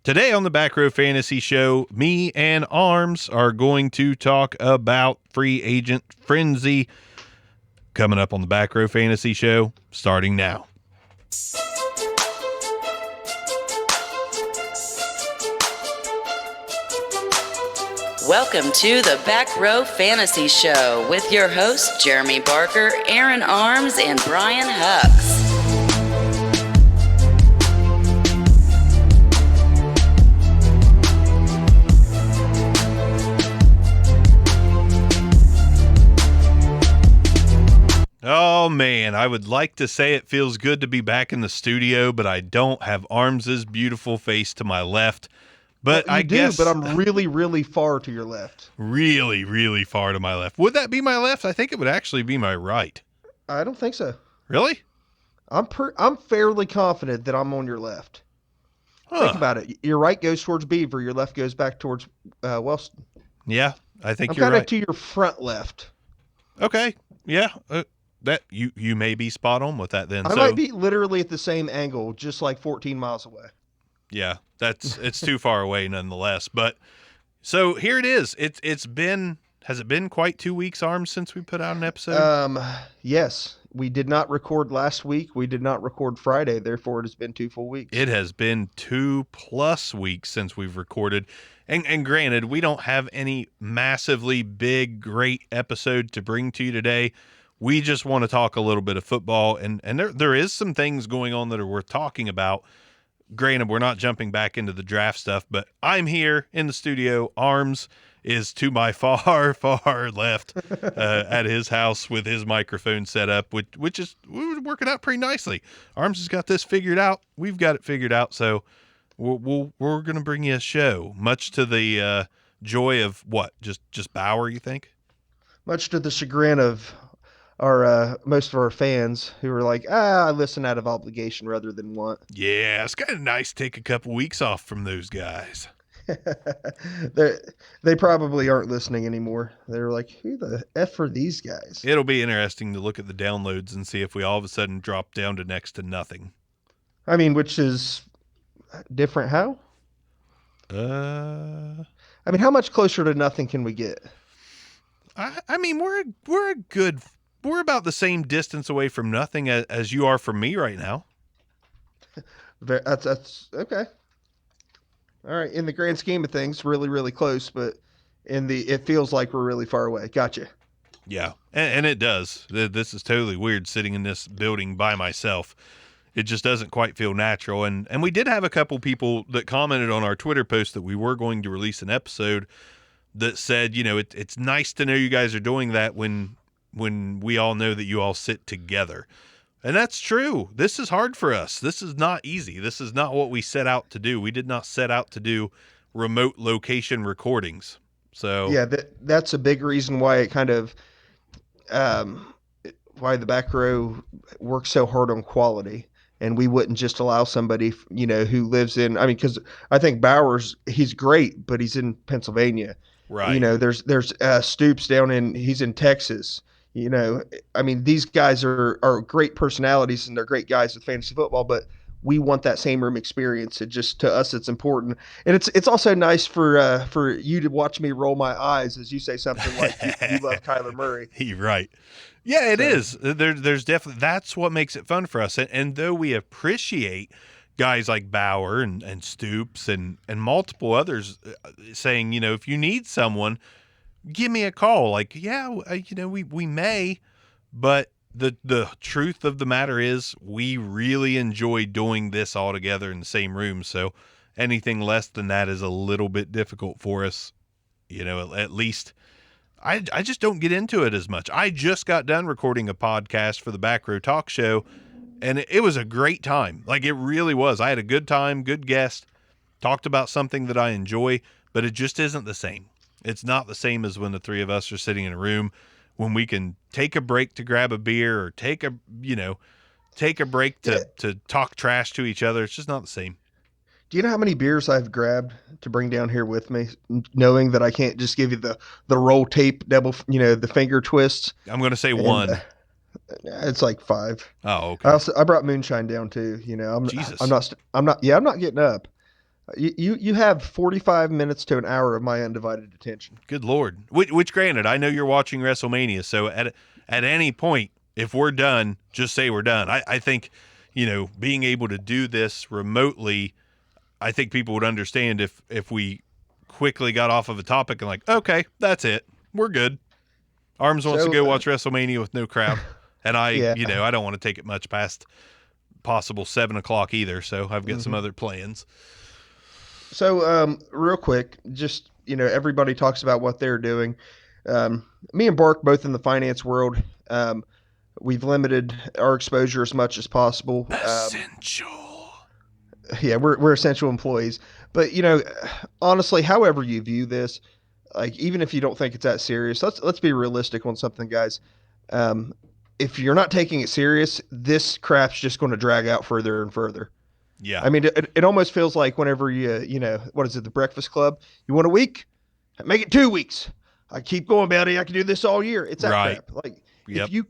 Today on the Back Row Fantasy Show, me and Arms are going to talk about free agent frenzy coming up on the Back Row Fantasy Show, starting now. Welcome to the Back Row Fantasy Show with your hosts, Jeremy Barker, Aaron Arms, and Brian Hucks. Oh man, I would like to say it feels good to be back in the studio, but I don't have Arms's beautiful face to my left. But well, I guess, but I'm really, really far to your left. Really, really far to my left. Would that be my left? I think it would actually be my right. I don't think so. Really? I'm fairly confident that I'm on your left. Huh. Think about it. Your right goes towards Beaver. Your left goes back towards Wellston. Yeah, I think I'm you're kind of right. to your front left. Okay. Yeah. That you may be spot on with that then. I might be literally at the same angle, just like 14 miles away. Yeah, it's too far away nonetheless. But so here it is. Has it been quite 2 weeks, Arms, since we put out an episode? Yes. We did not record last week. We did not record Friday. Therefore, it has been 2 full weeks. It has been 2+ weeks since we've recorded. And granted, we don't have any massively big, great episode to bring to you today. We just want to talk a little bit of football, and there is some things going on that are worth talking about. Granted, we're not jumping back into the draft stuff, but I'm here in the studio. Arms is to my far, far left at his house with his microphone set up, which is working out pretty nicely. Arms has got this figured out. We've got it figured out, so we're going to bring you a show, much to the joy of what? Just Bauer, you think? Much to the chagrin of our most of our fans who were like, I listen out of obligation rather than want. Yeah, it's kind of nice to take a couple weeks off from those guys. They probably aren't listening anymore. They're like, who the F are these guys? It'll be interesting to look at the downloads and see if we all of a sudden drop down to next to nothing. I mean, which is different how? I mean, how much closer to nothing can we get? I mean, we're about the same distance away from nothing as you are from me right now. That's okay. All right. In the grand scheme of things, really, really close, but it feels like we're really far away. Gotcha. Yeah. And it does. This is totally weird sitting in this building by myself. It just doesn't quite feel natural. And we did have a couple people that commented on our Twitter post that we were going to release an episode that said, it's nice to know you guys are doing that when we all know that you all sit together. And that's true. This is hard for us. This is not easy. This is not what we set out to do. We did not set out to do remote location recordings. So yeah, that's a big reason why it kind of, why the Back Row works so hard on quality. And we wouldn't just allow somebody, who lives in, because I think Bowers, he's great, but he's in Pennsylvania. Right. There's Stoops he's in Texas. These guys are great personalities and they're great guys with fantasy football, but we want that same room experience. To us, it's important. And it's also nice for you to watch me roll my eyes as you say something like you love Kyler Murray. You're right. Yeah, it is. There's definitely, that's what makes it fun for us. And though we appreciate guys like Bauer and Stoops and multiple others saying, if you need someone, give me a call. Like, yeah, we may, but the truth of the matter is we really enjoy doing this all together in the same room. So anything less than that is a little bit difficult for us. At least I just don't get into it as much. I just got done recording a podcast for the Back Row Talk Show, and it was a great time. Like, it really was. I had a good time, good guest, talked about something that I enjoy, but it just isn't the same. It's not the same as when the three of us are sitting in a room, when we can take a break to grab a beer or take a break to talk trash to each other. It's just not the same. Do you know how many beers I've grabbed to bring down here with me, knowing that I can't just give you the roll tape double, the finger twists? I'm going to say one. It's like 5. Oh, okay. I brought moonshine down too. Jesus. I'm not getting up. You have 45 minutes to an hour of my undivided attention. Good Lord. Which granted, I know you're watching WrestleMania, so at any point, if we're done, just say we're done. I think, being able to do this remotely, I think people would understand if we quickly got off of a topic and like, okay, that's it. We're good. Arms wants to go watch WrestleMania with no crowd. And I don't want to take it much past possible 7 o'clock either. So I've got some other plans. So, real quick, just, everybody talks about what they're doing. Me and Bark, both in the finance world, we've limited our exposure as much as possible. Essential. Yeah, we're essential employees. But, honestly, however you view this, like, even if you don't think it's that serious, let's be realistic on something, guys. If you're not taking it serious, this crap's just going to drag out further and further. Yeah. I mean, it almost feels like whenever what is it, the Breakfast Club? You want a week? Make it 2 weeks. I keep going about it. I can do this all year. It's that crap. Like, if you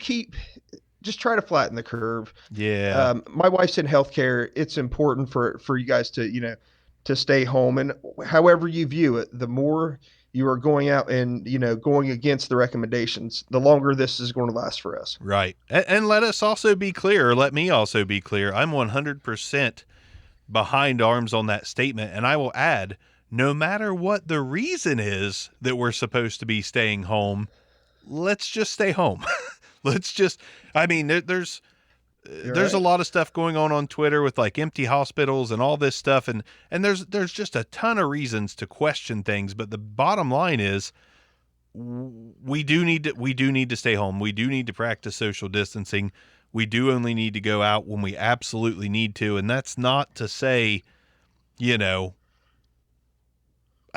just try to flatten the curve. Yeah. My wife's in healthcare. It's important for you guys to, to stay home. And however you view it, the more you are going out and, going against the recommendations, the longer this is going to last for us. Right. And let us also be clear, or let me also be clear. I'm 100% behind Arms on that statement. And I will add, no matter what the reason is that we're supposed to be staying home, let's just stay home. There's a lot of stuff going on Twitter with like empty hospitals and all this stuff. And there's just a ton of reasons to question things. But the bottom line is we do need to stay home. We do need to practice social distancing. We do only need to go out when we absolutely need to. And that's not to say, I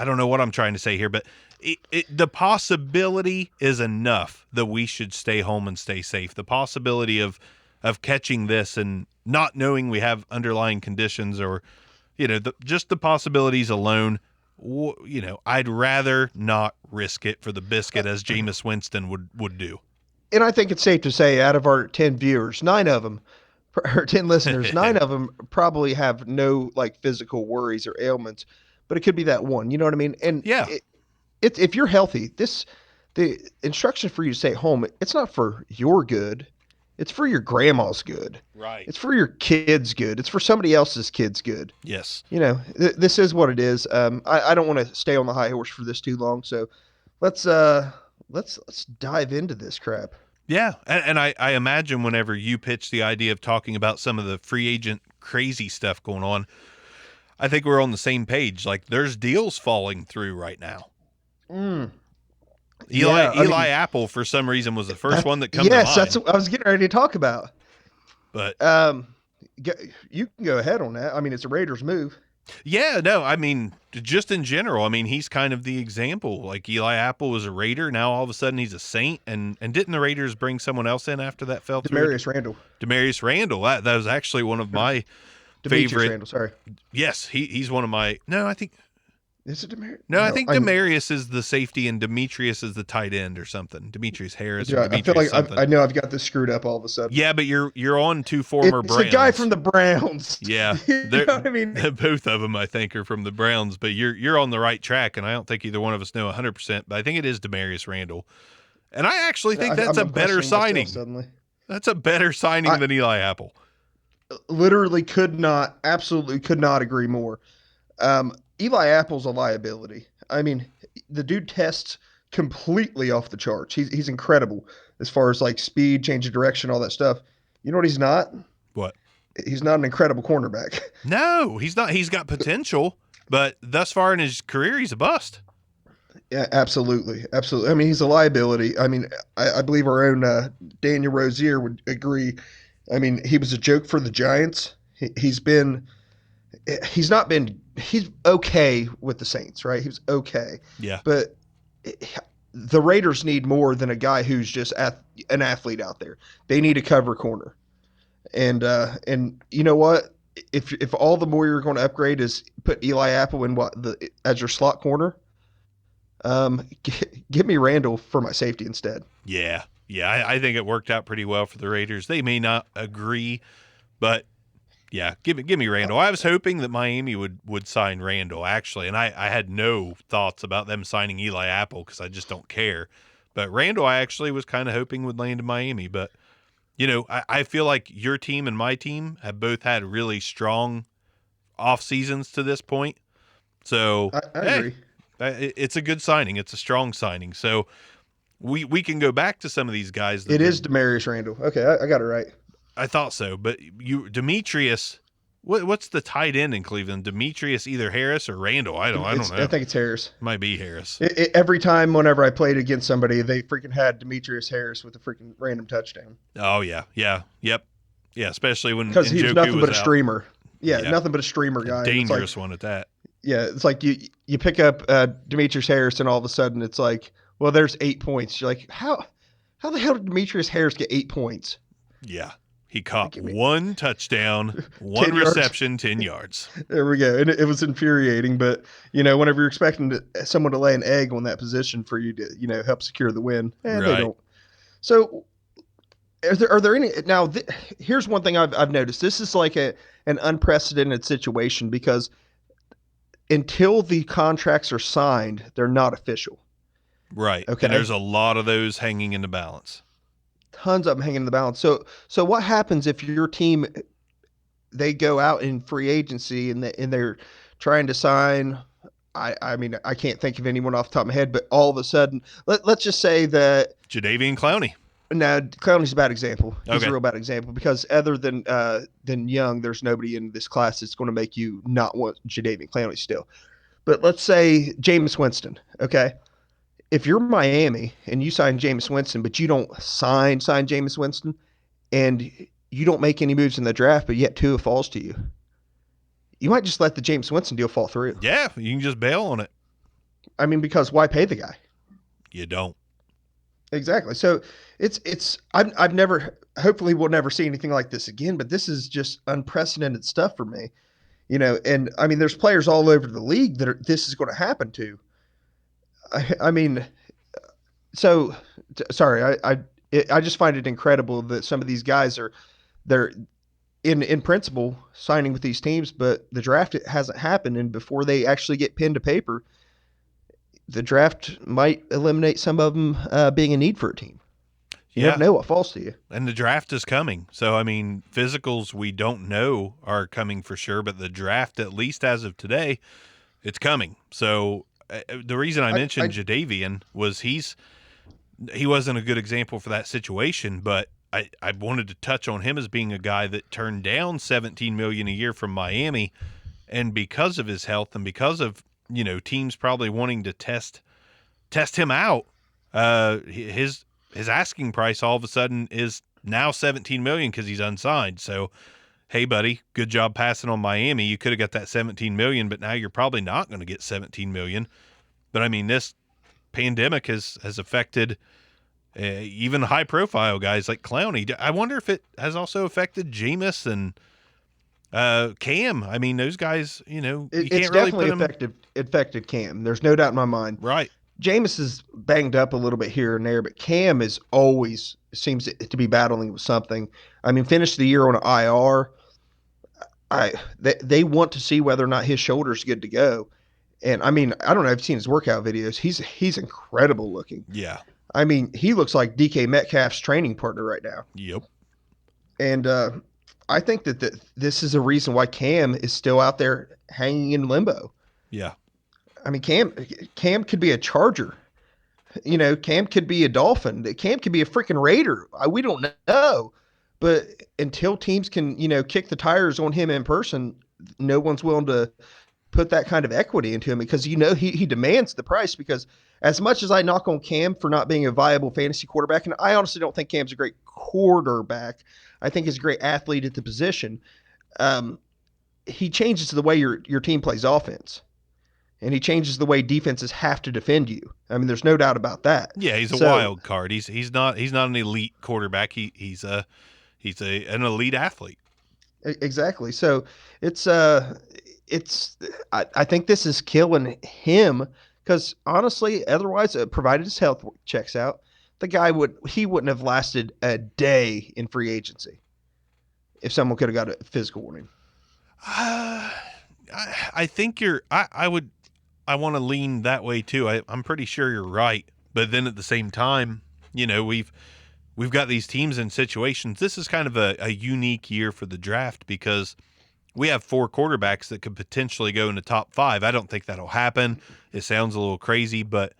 don't know what I'm trying to say here, but the possibility is enough that we should stay home and stay safe. The possibility of catching this and not knowing we have underlying conditions or, just the possibilities alone, I'd rather not risk it for the biscuit as Jameis Winston would do. And I think it's safe to say out of our 10 viewers, 9 of them, or 10 listeners, 9 of them probably have no like physical worries or ailments, but it could be that one, you know what I mean? And yeah, if you're healthy, the instruction for you to stay home, it's not for your good. It's for your grandma's good. Right. It's for your kids' good. It's for somebody else's kids' good. Yes. This is what it is. I don't want to stay on the high horse for this too long. So let's dive into this crap. Yeah. And I imagine whenever you pitch the idea of talking about some of the free agent crazy stuff going on, I think we're on the same page. Like there's deals falling through right now. Eli Apple, for some reason, was the first one that comes to mind. Yes, that's what I was getting ready to talk about. But you can go ahead on that. I mean, it's a Raiders move. Yeah, no, I mean, just in general, I mean, he's kind of the example. Like Eli Apple was a Raider, now all of a sudden he's a Saint, and didn't the Raiders bring someone else in after that fell through? Demarius Randall. That was actually one of my favorite. Randall, sorry. Yes, he's one of my. No, I think. Is it Demarius? No, I think Demarius is the safety and Demetrius is the tight end or something. Demetrius Harris. Yeah, I feel like I know I've got this screwed up all of a sudden. Yeah, but you're on two former Browns. It's the guy from the Browns. Yeah, you know what I mean? Both of them I think are from the Browns. But you're on the right track, and I don't think either one of us know 100%. But I think it is Demarius Randall, and I actually think that's a better signing. That's a better signing than Eli Apple. Literally absolutely could not agree more. Eli Apple's a liability. I mean, the dude tests completely off the charts. He's incredible as far as like speed, change of direction, all that stuff. You know what he's not? What? He's not an incredible cornerback. No, he's not. He's got potential, but thus far in his career, he's a bust. Yeah, absolutely. Absolutely. I mean, he's a liability. I mean, I believe our own Daniel Rozier would agree. I mean, he was a joke for the Giants. He's okay with the Saints, right? He was okay. Yeah. But the Raiders need more than a guy who's just an athlete out there. They need a cover corner. And you know what? If all the more you're going to upgrade is put Eli Apple in as your slot corner, give me Randall for my safety instead. Yeah. I think it worked out pretty well for the Raiders. They may not agree, but Yeah, give me Randall. I was hoping that Miami would sign Randall, actually, and I had no thoughts about them signing Eli Apple because I just don't care. But Randall, I actually was kind of hoping would land in Miami. But, I feel like your team and my team have both had really strong off seasons to this point. So, I agree. It's a good signing. It's a strong signing. So we can go back to some of these guys. It is Demarius Randall. Okay, I got it right. I thought so, but Demetrius. What's the tight end in Cleveland? Demetrius either Harris or Randall. I don't know. I think it's Harris. Might be Harris. Every time, whenever I played against somebody, they freaking had Demetrius Harris with a freaking random touchdown. Oh yeah, yep, yeah. Especially when because he's nothing but a out. streamer. Yeah, nothing but a streamer guy. Dangerous one at that. Yeah, it's like you pick up Demetrius Harris, and all of a sudden it's like, well, there's 8 points. You're like, how the hell did Demetrius Harris get 8 points? Yeah. He caught one touchdown, one reception, 10 yards. There we go. And it was infuriating, but whenever you're expecting someone to lay an egg on that position for you to, help secure the win, right. They don't. So are there any, now here's one thing I've noticed. This is like an unprecedented situation because until the contracts are signed, they're not official. Right. Okay. And there's a lot of those hanging in the balance. Tons of them hanging in the balance. So what happens if your team, they go out in free agency and they're trying to sign, I mean, I can't think of anyone off the top of my head, but all of a sudden, let's just say that Jadeveon Clowney. No, Clowney's a bad example. He's okay. a real bad example because other than Young, there's nobody in this class that's going to make you not want Jadeveon Clowney still. But let's say Jameis Winston, okay? If you're Miami and you sign Jameis Winston, but you don't sign Jameis Winston, and you don't make any moves in the draft, but yet Tua falls to you, you might just let the Jameis Winston deal fall through. Yeah, you can just bail on it. I mean, because why pay the guy? You don't. Exactly. So I've never, hopefully we'll never see anything like this again, but this is just unprecedented stuff for me, and I mean, there's players all over the league that this is going to happen to. I mean, so sorry. I just find it incredible that some of these guys they're in principle signing with these teams, but the draft hasn't happened, and before they actually get pen to paper, the draft might eliminate some of them being a need for a team. You never know what falls to you. And the draft is coming, so I mean, physicals we don't know are coming for sure, but the draft, at least as of today, it's coming. So. The reason I mentioned Jadeveon was he wasn't a good example for that situation, but I wanted to touch on him as being a guy that turned down $17 million a year from Miami, and because of his health and because of teams probably wanting to test him out, his asking price all of a sudden is now $17 million because he's unsigned. So, hey, buddy, good job passing on Miami. You could have got that $17 million, but now you're probably not going to get $17 million. But, I mean, this pandemic has affected even high-profile guys like Clowney. I wonder if it has also affected Jameis and Cam. I mean, those guys, you can't really put them... affected Cam. There's no doubt in my mind. Right. Jameis is banged up a little bit here and there, but Cam is always seems to be battling with something. I mean, finished the year on an IR. They want to see whether or not his shoulder's good to go. And I mean, I don't know if you've seen his workout videos. He's incredible looking. Yeah. I mean, he looks like DK Metcalf's training partner right now. Yep. And I think that this is a reason why Cam is still out there hanging in limbo. Yeah. I mean, Cam could be a Charger. Cam could be a Dolphin. Cam could be a freaking Raider. We don't know. But until teams can, kick the tires on him in person, no one's willing to put that kind of equity into him because, he demands the price. Because as much as I knock on Cam for not being a viable fantasy quarterback, and I honestly don't think Cam's a great quarterback. I think he's a great athlete at the position. He changes the way your team plays offense. And he changes the way defenses have to defend you. I mean, there's no doubt about that. Yeah, he's a wild card. He's not an elite quarterback. He's an elite athlete. Exactly. So I think this is killing him because honestly, otherwise, provided his health checks out, the guy wouldn't have lasted a day in free agency if someone could have got a physical warning. I think I want to lean that way too. I'm pretty sure you're right, but then at the same time, we've got these teams in situations. This is kind of a unique year for the draft because we have 4 quarterbacks that could potentially go in the top 5. I don't think that'll happen. It sounds a little crazy, but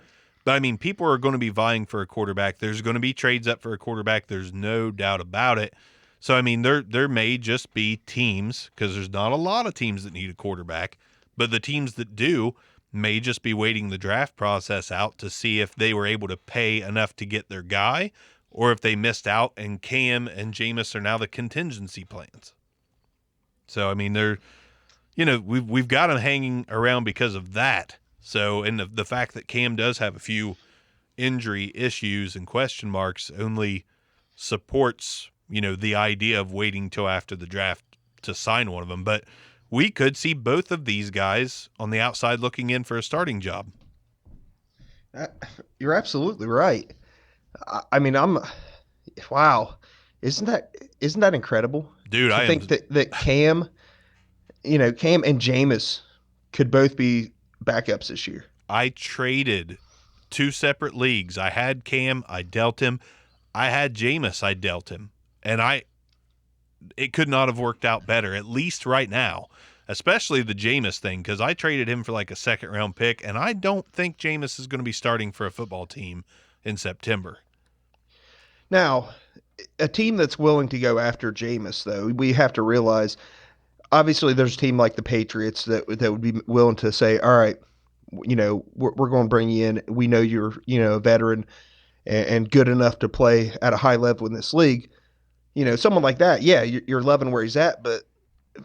I mean, people are going to be vying for a quarterback. There's going to be trades up for a quarterback. There's no doubt about it. So, I mean, there may just be teams, because there's not a lot of teams that need a quarterback, but the teams that do may just be waiting the draft process out to see if they were able to pay enough to get their guy or if they missed out and Cam and Jameis are now the contingency plans. So, I mean, we've got them hanging around because of that. So, and the fact that Cam does have a few injury issues and question marks only supports, the idea of waiting till after the draft to sign one of them. But we could see both of these guys on the outside looking in for a starting job. You're absolutely right. I mean, wow. Isn't that incredible? Dude, I think that Cam, Cam and Jameis could both be backups this year. I traded 2 separate leagues. I had Cam, I dealt him. I had Jameis, I dealt him. And it could not have worked out better, at least right now, especially the Jameis thing, because I traded him for like a 2nd-round pick, and I don't think Jameis is going to be starting for a football team in September. Now, a team that's willing to go after Jameis, though, we have to realize, obviously there's a team like the Patriots that would be willing to say, all right, we're going to bring you in. We know you're, a veteran and good enough to play at a high level in this league. Someone like that, yeah, you're loving where he's at, but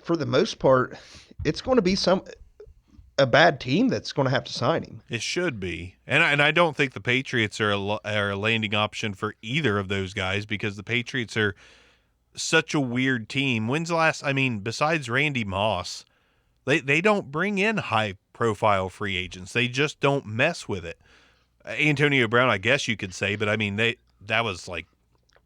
for the most part, it's going to be a bad team that's going to have to sign him. It should be. And I don't think the Patriots are a landing option for either of those guys because the Patriots are such a weird team. When's the last, besides Randy Moss, they don't bring in high-profile free agents. They just don't mess with it. Antonio Brown, I guess you could say, but that was like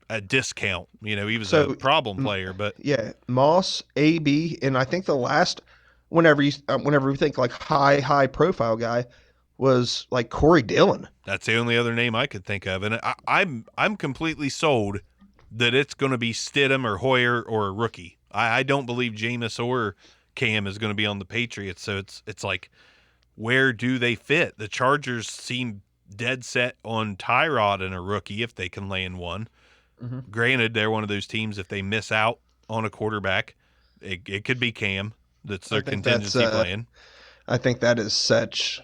a discount. He was a problem player, but yeah, Moss, AB, and I think the last whenever we think like high profile guy was like Corey Dillon. That's the only other name I could think of, and I'm completely sold that it's going to be Stidham or Hoyer or a rookie. I don't believe Jameis or Cam is going to be on the Patriots, so it's like, where do they fit? The Chargers seem dead set on Tyrod and a rookie if they can land one. Mm-hmm. Granted, they're one of those teams, if they miss out on a quarterback, it could be Cam. That's their contingency plan. I think that is such,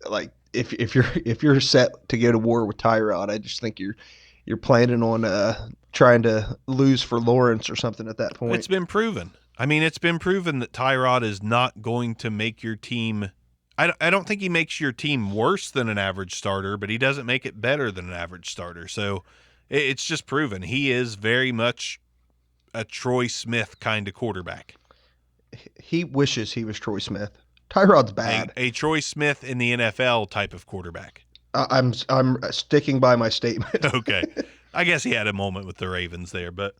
like, if you're set to go to war with Tyrod, I just think you're planning on trying to lose for Lawrence or something at that point. It's been proven. It's been proven that Tyrod is not going to make your team. I don't think he makes your team worse than an average starter, but he doesn't make it better than an average starter. So it's just proven. He is very much a Troy Smith kind of quarterback. He wishes he was Troy Smith. Tyrod's bad. A Troy Smith in the NFL type of quarterback. I'm sticking by my statement. Okay. I guess he had a moment with the Ravens there, but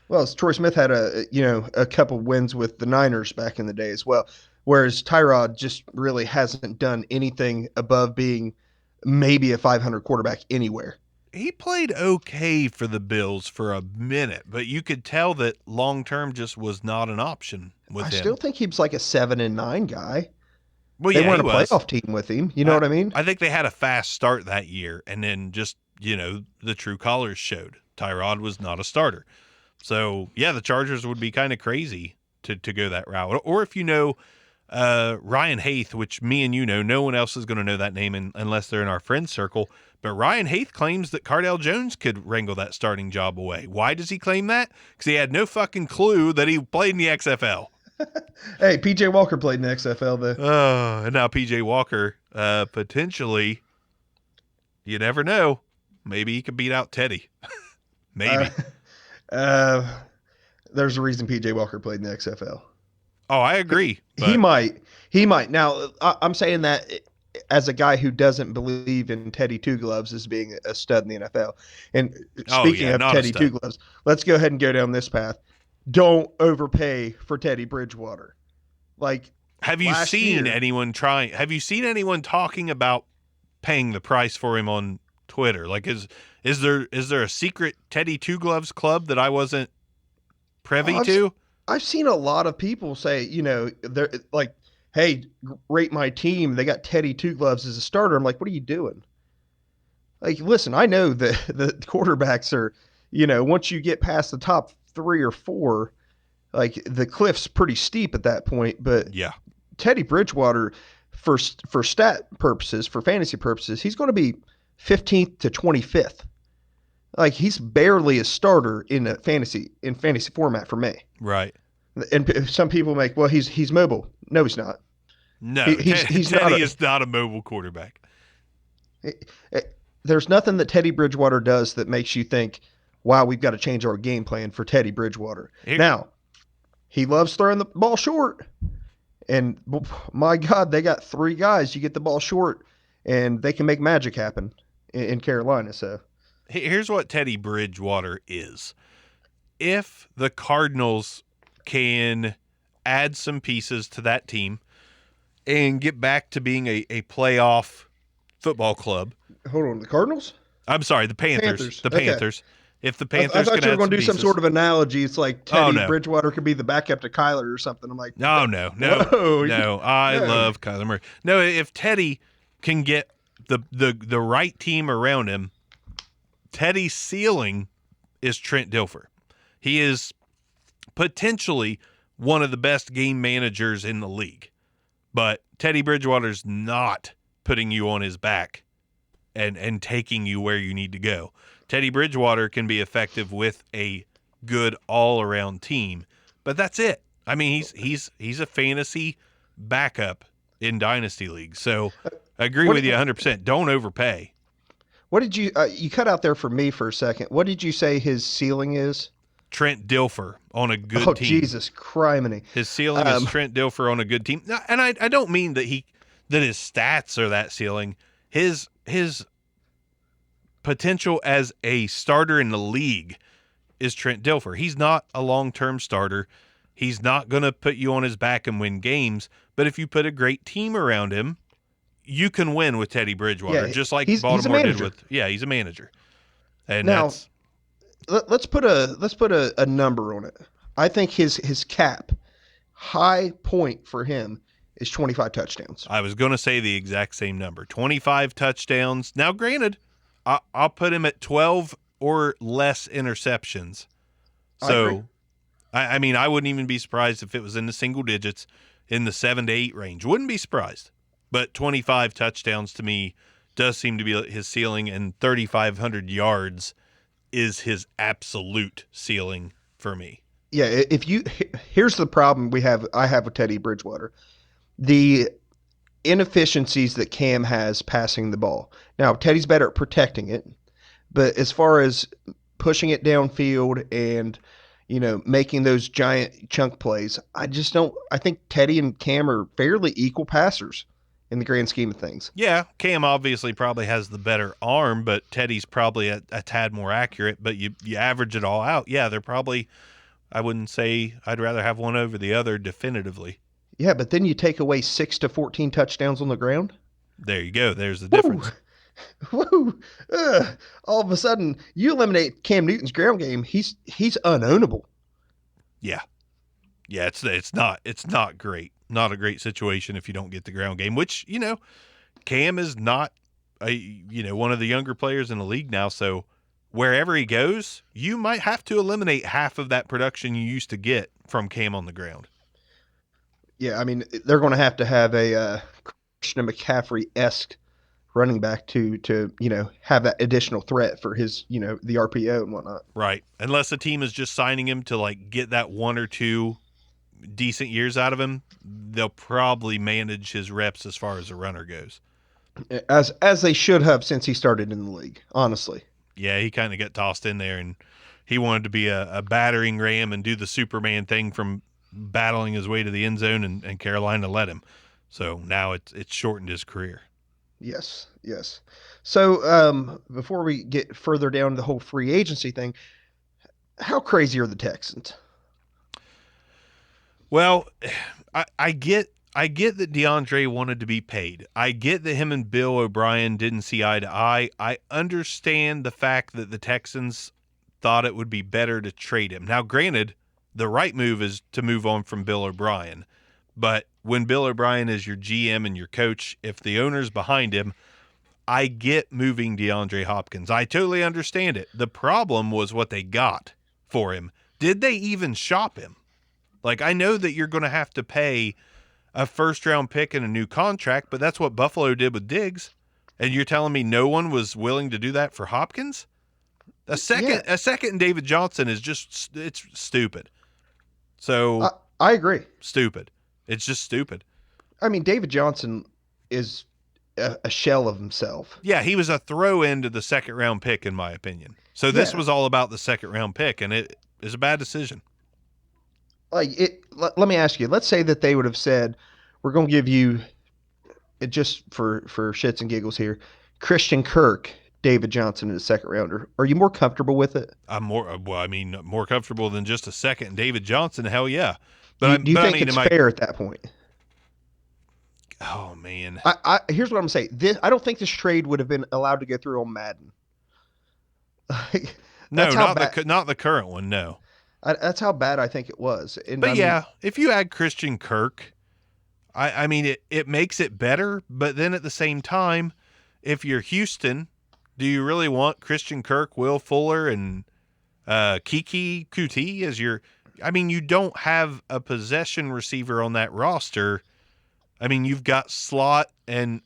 well, Troy Smith had a couple wins with the Niners back in the day as well. Whereas Tyrod just really hasn't done anything above being maybe a 500 quarterback anywhere. He played okay for the Bills for a minute, but you could tell that long-term just was not an option with him. I still think he was like a 7-9 guy. Well, they weren't a playoff team with him. You know what I mean? I think they had a fast start that year, and then just, the true colors showed. Tyrod was not a starter. So, yeah, the Chargers would be kind of crazy to go that route. Or if Ryan Haith, which me and no one else is going to know that name unless they're in our friend circle. But Ryan Haith claims that Cardale Jones could wrangle that starting job away. Why does he claim that? Because he had no fucking clue that he played in the XFL. Hey, P.J. Walker played in the XFL, though. And now P.J. Walker, potentially, you never know. Maybe he could beat out Teddy. Maybe. There's a reason P.J. Walker played in the XFL. Oh, I agree. He might. Now, I'm saying that as a guy who doesn't believe in Teddy Two Gloves as being a stud in the NFL. And speaking of Teddy Two Gloves, let's go ahead and go down this path. Don't overpay for Teddy Bridgewater. Like, have you last seen year- anyone trying? Have you seen anyone talking about paying the price for him on Twitter? Like, is there a secret Teddy Two Gloves club that I wasn't privy I've to? I've seen a lot of people say, they're like, "Hey, rate my team. They got Teddy Two Gloves as a starter." I'm like, "What are you doing?" Like, listen, I know that the quarterbacks are, once you get past the top 3 or 4, like the cliff's pretty steep at that point. But Yeah, Teddy Bridgewater, for stat purposes, for fantasy purposes, he's going to be 15th to 25th. Like, he's barely a starter in fantasy format for me. right. And some people make, well, he's mobile. No, he's not. No, He's not Teddy a- is not a mobile quarterback. There's nothing that Teddy Bridgewater does that makes you think, wow, we've got to change our game plan for Teddy Bridgewater. Here- Now, he loves throwing the ball short. And my God, they got 3 guys. You get the ball short, and they can make magic happen in Carolina. So Here's what Teddy Bridgewater is. If the Cardinals can add some pieces to that team and get back to being a playoff football club. hold on, the Cardinals? I'm sorry, the Panthers. Panthers, The okay. Panthers. If the I Panthers thought can you were add going to do some pieces- sort of analogy. It's like Teddy no. Bridgewater could be the backup to Kyler or something. I'm like, No. I No. love Kyler Murray. No, if Teddy can get the right team around him, Teddy's ceiling is Trent Dilfer. He is potentially one of the best game managers in the league. But Teddy Bridgewater's not putting you on his back and taking you where you need to go. Teddy Bridgewater can be effective with a good all-around team, but that's it. I mean, he's a fantasy backup in dynasty leagues. So I agree What with do you you- 100%. Don't overpay. what did you you cut out there for me for a second? What did you say his ceiling is? Trent Dilfer on a good Oh, team. Jesus criminy. His ceiling is Trent Dilfer on a good team. No, and I don't mean that his stats are that ceiling. His potential as a starter in the league is Trent Dilfer. He's not a long-term starter. He's not going to put you on his back and win games, but if you put a great team around him, you can win with Teddy Bridgewater, Yeah, just like he's a Baltimore did manager. with. Yeah, he's a manager. And Now, that's Let's put a number on it. I think his cap high point for him is 25 touchdowns. I was going to say the exact same number. 25 touchdowns. Now, granted, I'll put him at 12 or less interceptions. I agree. So, I mean, I wouldn't even be surprised if it was in the single digits, in the 7 to 8 range. Wouldn't be surprised. But 25 touchdowns to me does seem to be his ceiling, and 3,500 yards is his absolute ceiling for me. Yeah, here's the problem I have with Teddy Bridgewater. The inefficiencies that Cam has passing the ball. Now, Teddy's better at protecting it, but as far as pushing it downfield and, making those giant chunk plays, I think Teddy and Cam are fairly equal passers in the grand scheme of things. Yeah, Cam obviously probably has the better arm, but Teddy's probably a tad more accurate. But you average it all out, yeah, they're probably, I wouldn't say I'd rather have one over the other definitively. Yeah, but then you take away 6 to 14 touchdowns on the ground. There you go. There's the difference. Woo! All of a sudden, you eliminate Cam Newton's ground game. He's unownable. Yeah, it's not great. Not a great situation if you don't get the ground game, which, Cam is not one of the younger players in the league now. So wherever he goes, you might have to eliminate half of that production you used to get from Cam on the ground. Yeah, I mean, they're going to have a Christian McCaffrey-esque running back to have that additional threat for his, the RPO and whatnot. Right. Unless the team is just signing him to get that 1 or 2 decent years out of him, they'll probably manage his reps as far as a runner goes. As they should have since he started in the league, honestly. Yeah, he kind of got tossed in there, and he wanted to be a battering ram and do the Superman thing from battling his way to the end zone, and Carolina let him. So now it's shortened his career. Yes. So before we get further down the whole free agency thing, how crazy are the Texans? Well, I get that DeAndre wanted to be paid. I get that him and Bill O'Brien didn't see eye to eye. I understand the fact that the Texans thought it would be better to trade him. Now, granted, the right move is to move on from Bill O'Brien. But when Bill O'Brien is your GM and your coach, if the owner's behind him, I get moving DeAndre Hopkins. I totally understand it. The problem was what they got for him. Did they even shop him? Like, I know that you're going to have to pay a first-round pick and a new contract, but that's what Buffalo did with Diggs. And you're telling me no one was willing to do that for Hopkins? A second David Johnson is just, it's stupid. So I agree. Stupid. It's just stupid. I mean, David Johnson is a shell of himself. Yeah, he was a throw-in to the second-round pick, in my opinion. So this was all about the second-round pick, and it is a bad decision. Let me ask you. Let's say that they would have said, "We're going to give you, just for shits and giggles here, Christian Kirk, David Johnson in a second rounder." Are you more comfortable with it? I'm more comfortable than just a second David Johnson. Hell yeah. But do you think it's fair at that point? Oh man. Here's what I'm saying. I don't think this trade would have been allowed to go through on Madden. No, not the current one. No. That's how bad I think it was. If you add Christian Kirk, I mean, it makes it better. But then at the same time, if you're Houston, do you really want Christian Kirk, Will Fuller, and Kiki Kuti as your? I mean, you don't have a possession receiver on that roster. I mean, you've got slot and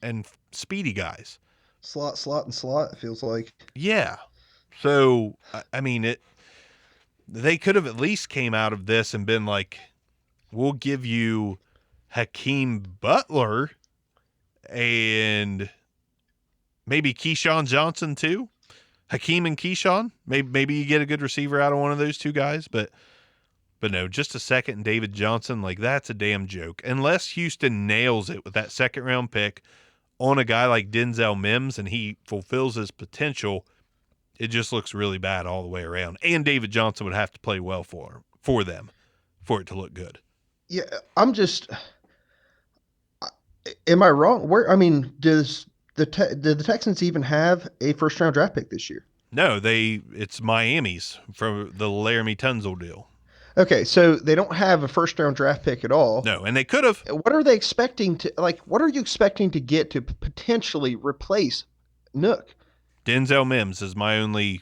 speedy guys. Slot, it feels like. Yeah. So, I mean, they could have at least came out of this and been like, we'll give you Hakeem Butler and maybe Keyshawn Johnson too. Hakeem and Keyshawn. Maybe you get a good receiver out of one of those two guys, but no, just a second and David Johnson, like that's a damn joke. Unless Houston nails it with that second round pick on a guy like Denzel Mims and he fulfills his potential, it just looks really bad all the way around. And David Johnson would have to play well for them for it to look good. Yeah, am I wrong? Did the Texans even have a first round draft pick this year? No, it's Miami's from the Laramie Tunsil deal. Okay, so they don't have a first round draft pick at all. No, and they could have. What are they expecting what are you expecting to get to potentially replace Nook? Denzel Mims is my only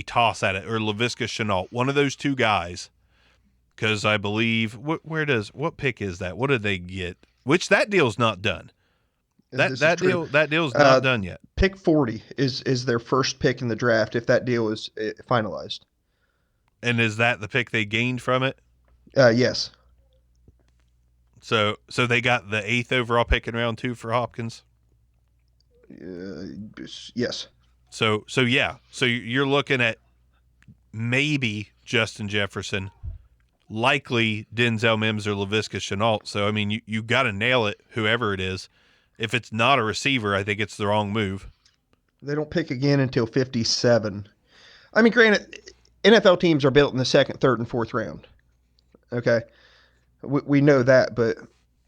toss at it, or Laviska Shenault, one of those two guys. Because I believe what pick is that? What did they get? Which that deal's not done. That deal's not done yet. Pick 40 is their first pick in the draft if that deal is finalized. And is that the pick they gained from it? Yes. So they got the 8th overall pick in round 2 for Hopkins. Yes. So yeah. So you're looking at maybe Justin Jefferson, likely Denzel Mims or Laviska Shenault. So I mean, you got to nail it, whoever it is. If it's not a receiver, I think it's the wrong move. They don't pick again until 57. I mean, granted, NFL teams are built in the second, third, and fourth round. Okay, we know that, but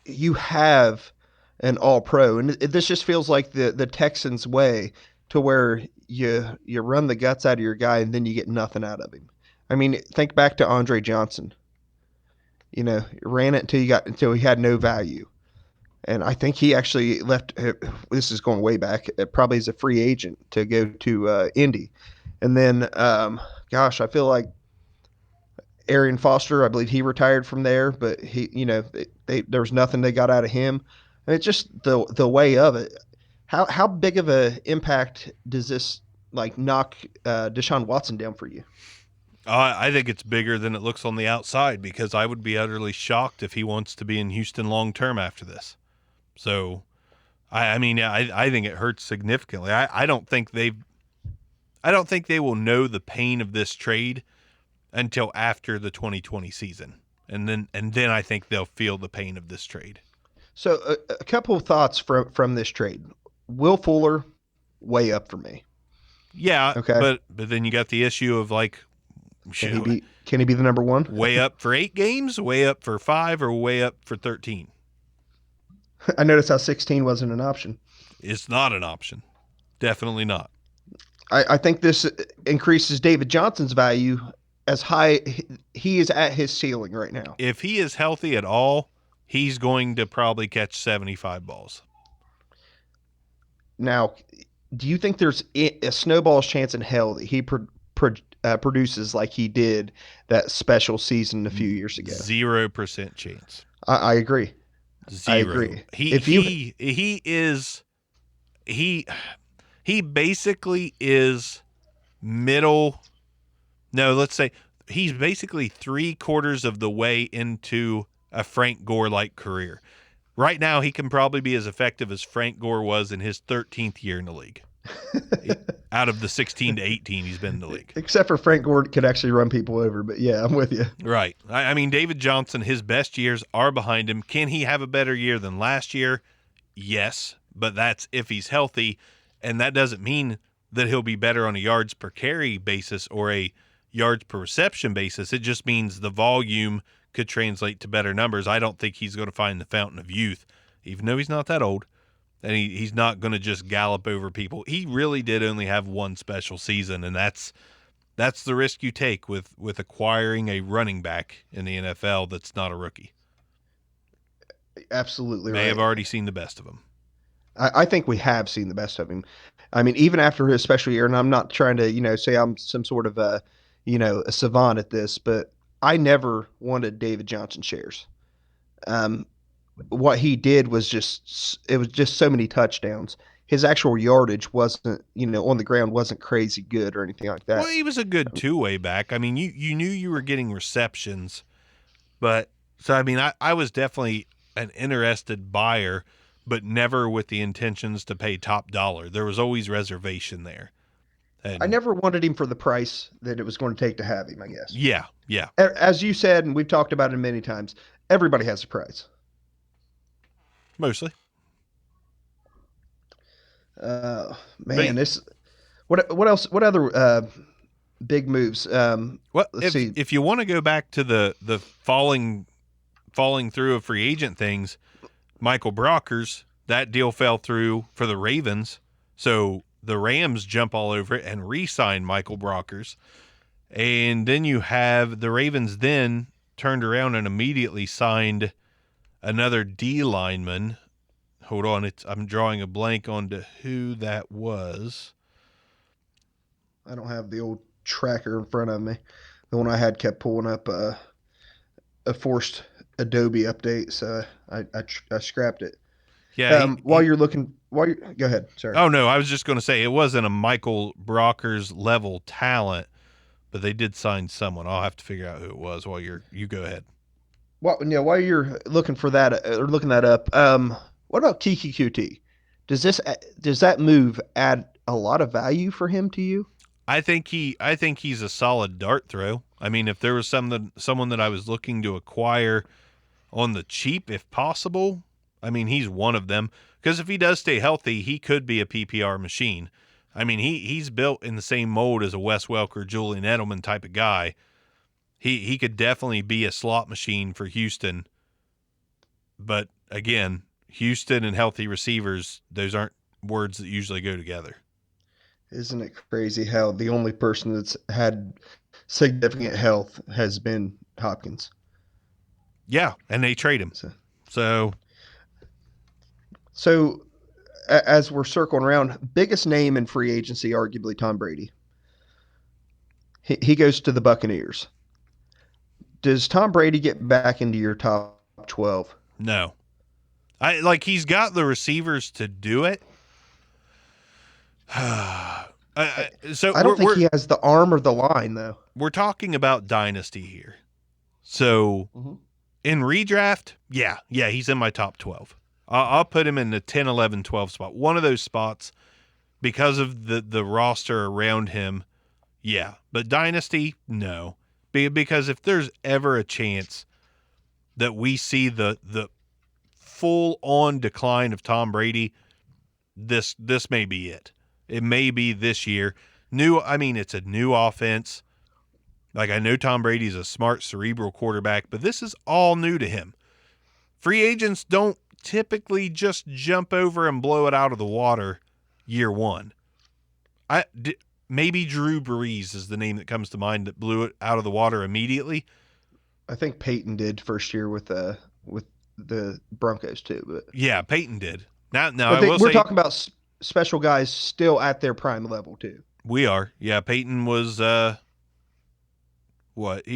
you have an all-pro, and this just feels like the Texans' way to where you run the guts out of your guy and then you get nothing out of him. I mean, think back to Andre Johnson. You know, ran it until he had no value. And I think he actually left, this is going way back, probably as a free agent to go to Indy. And then, I feel like Arian Foster, I believe he retired from there, but there was nothing they got out of him. And it's just the way of it. How big of an impact does this knock Deshaun Watson down for you? I think it's bigger than it looks on the outside, because I would be utterly shocked if he wants to be in Houston long term after this. So, I think it hurts significantly. I don't think they will know the pain of this trade until after the 2020 season, and then I think they'll feel the pain of this trade. So, a couple of thoughts from this trade. Will Fuller, way up for me. Yeah. Okay. But then you got the issue of Can he be the number one? Way up for 8 games, way up for 5, or way up for 13? I noticed how 16 wasn't an option. It's not an option. Definitely not. I think this increases David Johnson's value as high. He is at his ceiling right now. If he is healthy at all, he's going to probably catch 75 balls. Now, do you think there's a snowball's chance in hell that he produces like he did that special season a few years ago? 0% chance. I agree. 0. I agree. He basically is middle. No, let's say he's basically 3/4 of the way into a Frank Gore-like career. Right now, he can probably be as effective as Frank Gore was in his 13th year in the league. Out of the 16 to 18 he's been in the league. Except for Frank Gore could actually run people over, but yeah, I'm with you. Right. I mean, David Johnson, his best years are behind him. Can he have a better year than last year? Yes, but that's if he's healthy, and that doesn't mean that he'll be better on a yards per carry basis or a yards per reception basis. It just means the volume could translate to better numbers. I don't think he's going to find the fountain of youth, even though he's not that old. And he's not going to just gallop over people. He really did only have one special season, and that's the risk you take with acquiring a running back in the NFL that's not a rookie. Absolutely May right. have already seen the best of him. I think we have seen the best of him. I mean, even after his special year, and I'm not trying to, say I'm some sort of a savant at this, but I never wanted David Johnson shares. What he did was just so many touchdowns. His actual yardage wasn't, on the ground wasn't crazy good or anything like that. Well, he was a good two-way back. I mean, you knew you were getting receptions, but so I mean, I was definitely an interested buyer, but never with the intentions to pay top dollar. There was always reservation there. And I never wanted him for the price that it was going to take to have him, I guess. Yeah. As you said, and we've talked about it many times, everybody has a price. Mostly. Man, this. What else? What other big moves? Let's see. If you want to go back to the falling through of free agent things, Michael Brockers, that deal fell through for the Ravens, so the Rams jump all over it and re-sign Michael Brockers, and then you have the Ravens then turned around and immediately signed another D lineman. Hold on, I'm drawing a blank on to who that was. I don't have the old tracker in front of me. The one I had kept pulling up a forced Adobe update, so I scrapped it. Yeah. Go ahead. Sorry. Oh no, I was just going to say it wasn't a Michael Brockers level talent, but they did sign someone. I'll have to figure out who it was while you go ahead. While you're looking for that or looking that up, what about Kiki QT? Does that move add a lot of value for him to you? I think he's a solid dart throw. I mean, if there was someone that I was looking to acquire on the cheap, if possible, I mean, he's one of them. Because if he does stay healthy, he could be a PPR machine. I mean, he's built in the same mold as a Wes Welker, Julian Edelman type of guy. He could definitely be a slot machine for Houston. But again, Houston and healthy receivers, those aren't words that usually go together. Isn't it crazy how the only person that's had significant health has been Hopkins? Yeah, and they trade him. So as we're circling around, biggest name in free agency, arguably Tom Brady. He goes to the Buccaneers. Does Tom Brady get back into your top 12? No. He's got the receivers to do it. I don't think he has the arm or the line, though. We're talking about dynasty here. So in redraft, yeah, he's in my top 12. I'll put him in the 10, 11, 12 spot. One of those spots because of the roster around him, yeah. But dynasty, no. Because if there's ever a chance that we see the full-on decline of Tom Brady, this may be it. It may be this year. It's a new offense. Like, I know Tom Brady's a smart, cerebral quarterback, but this is all new to him. Free agents don't typically just jump over and blow it out of the water year one. Maybe Drew Brees is the name that comes to mind that blew it out of the water immediately. I think Peyton did first year with the Broncos too. But yeah, Peyton did. Now we're talking about special guys still at their prime level too. We are. Yeah, Peyton was he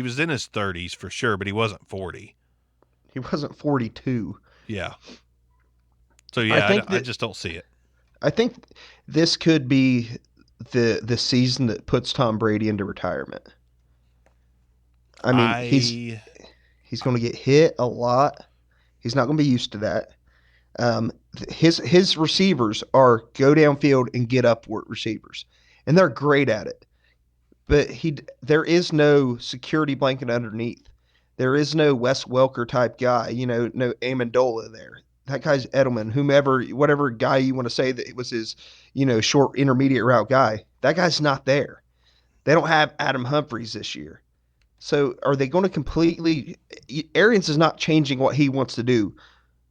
was in his 30s for sure, but he wasn't 40. He wasn't 42. Yeah. So yeah, I just don't see it. I think this could be the season that puts Tom Brady into retirement. I mean, he's going to get hit a lot. He's not going to be used to that. His receivers are go downfield and get upward receivers, and they're great at it. But there is no security blanket underneath. There is no Wes Welker type guy, no Amendola there. That guy's Edelman, whatever guy you want to say that it was his, short intermediate route guy. That guy's not there. They don't have Adam Humphries this year. So are they going to completely – Arians is not changing what he wants to do.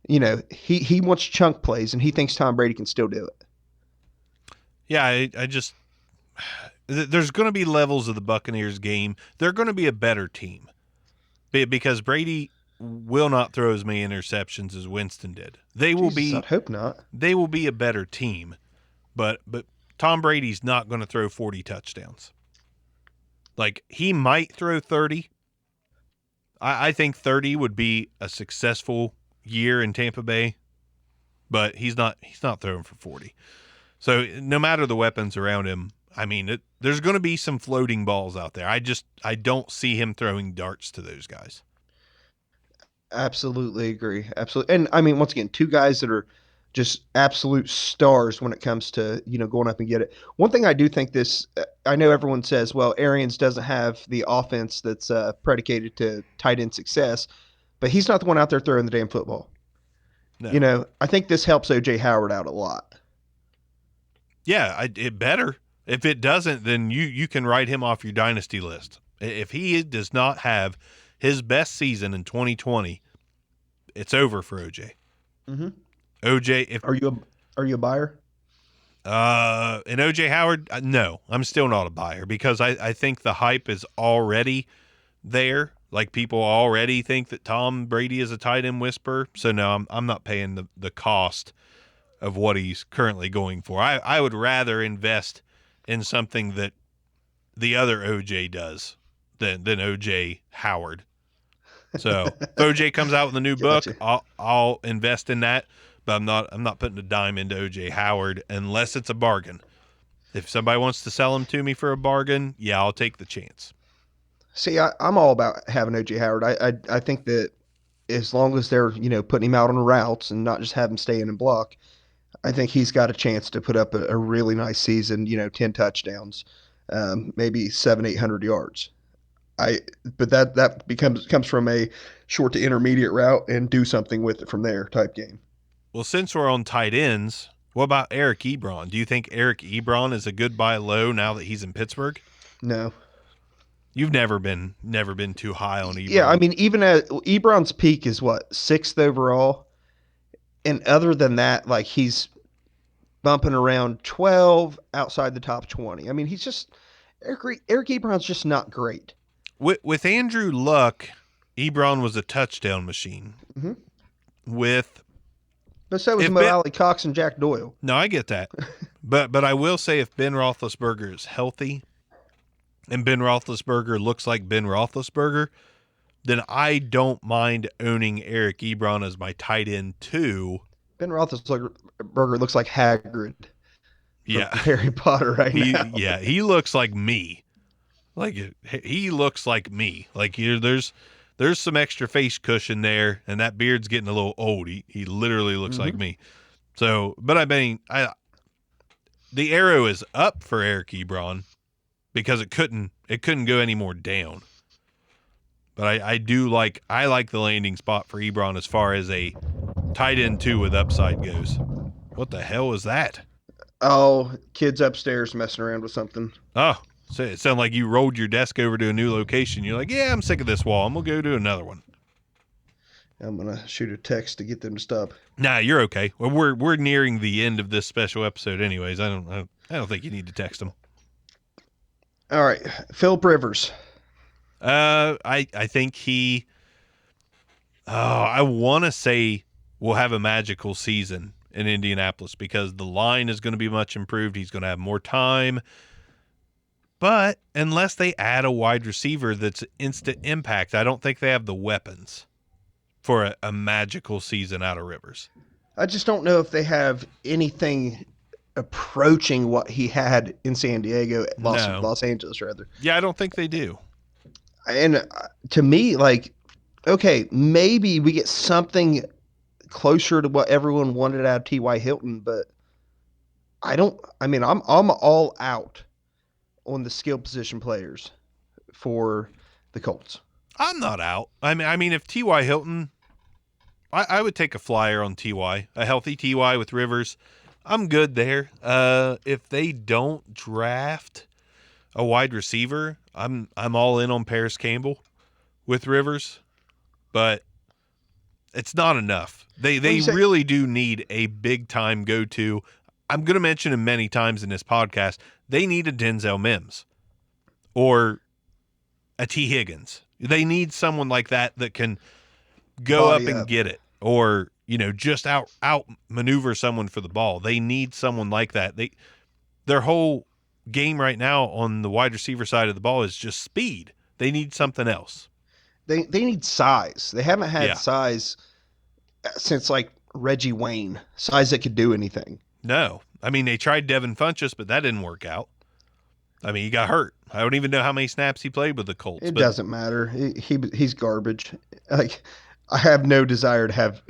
He wants chunk plays, and he thinks Tom Brady can still do it. Yeah, I just – there's going to be levels of the Buccaneers game. They're going to be a better team because Brady will not throw as many interceptions as Winston did. They will be – I hope not. They will be a better team, but Tom Brady's not going to throw 40 touchdowns. Like, he might throw 30. I think 30 would be a successful year in Tampa Bay, but he's not throwing for 40. So no matter the weapons around him, I mean, there's going to be some floating balls out there. I don't see him throwing darts to those guys. Absolutely agree. Absolutely. And I mean, once again, two guys that are just absolute stars when it comes to, going up and get it. One thing I do think I know everyone says, well, Arians doesn't have the offense that's predicated to tight end success, but he's not the one out there throwing the damn football. No. I think this helps O.J. Howard out a lot. Yeah, it better. If it doesn't, then you can write him off your dynasty list. If he does not have his best season in 2020, it's over for O.J. Mm-hmm. O.J., are you a buyer? And O.J. Howard, no, I'm still not a buyer because I think the hype is already there. Like, people already think that Tom Brady is a tight end whisperer. So no, I'm not paying the cost of what he's currently going for. I would rather invest in something that the other O.J. does than O.J. Howard. So if O.J. comes out with a new book, I'll invest in that. But I'm not putting a dime into O.J. Howard unless it's a bargain. If somebody wants to sell him to me for a bargain, yeah, I'll take the chance. See, I'm all about having O.J. Howard. I think that as long as they're putting him out on routes and not just have him stay in and block, I think he's got a chance to put up a really nice season. 10 touchdowns, maybe 700-800 yards. But that comes from a short to intermediate route and do something with it from there type game. Well, since we're on tight ends, what about Eric Ebron? Do you think Eric Ebron is a good buy low now that he's in Pittsburgh? No. You've never been too high on Ebron. Yeah, I mean, even at Ebron's peak is what, 6th overall? And other than that, like, he's bumping around 12 outside the top 20. I mean, he's just Eric Ebron's just not great. With Andrew Luck, Ebron was a touchdown machine. Mm-hmm. But so was Mo Alley Cox and Jack Doyle. No, I get that. but I will say if Ben Roethlisberger is healthy and Ben Roethlisberger looks like Ben Roethlisberger, then I don't mind owning Eric Ebron as my tight end too. Ben Roethlisberger looks like Hagrid. Yeah. Harry Potter now. Yeah, he looks like me. Like, he looks like me. Like, there's some extra face cushion there, and that beard's getting a little old. He literally looks like me. So, but I mean, the arrow is up for Eric Ebron because it couldn't go any more down. But I like the landing spot for Ebron as far as a tight end 2 with upside goes. What the hell is that? Oh, kids upstairs messing around with something. Oh, So it sounded like you rolled your desk over to a new location. You're like, yeah, I'm sick of this wall. I'm going to go to another one. I'm going to shoot a text to get them to stop. Nah, you're okay. Well, we're nearing the end of this special episode anyways. I don't think you need to text them. All right. Philip Rivers. I think I want to say we'll have a magical season in Indianapolis because the line is going to be much improved. He's going to have more time. But unless they add a wide receiver that's instant impact, I don't think they have the weapons for a magical season out of Rivers. I just don't know if they have anything approaching what he had in San Diego, Los Angeles, rather. Yeah, I don't think they do. And to me, like, okay, maybe we get something closer to what everyone wanted out of T.Y. Hilton, but I'm all out on the skill position players for the Colts. I'm not out. I mean, if T.Y. Hilton, I would take a flyer on T.Y., a healthy T.Y. with Rivers. I'm good there. If they don't draft a wide receiver, I'm all in on Paris Campbell with Rivers, but it's not enough. They really do need a big time go-to. I'm going to mention him many times in this podcast. They need a Denzel Mims or a T. Higgins. They need someone like that can go up and get it, or just out maneuver someone for the ball. They need someone like that. Their whole game right now on the wide receiver side of the ball is just speed. They need something else. They need size. They haven't had size since like Reggie Wayne, size that could do anything. No. I mean, they tried Devin Funchess, but that didn't work out. I mean, he got hurt. I don't even know how many snaps he played with the Colts. It doesn't matter. He's garbage. Like, I have no desire to have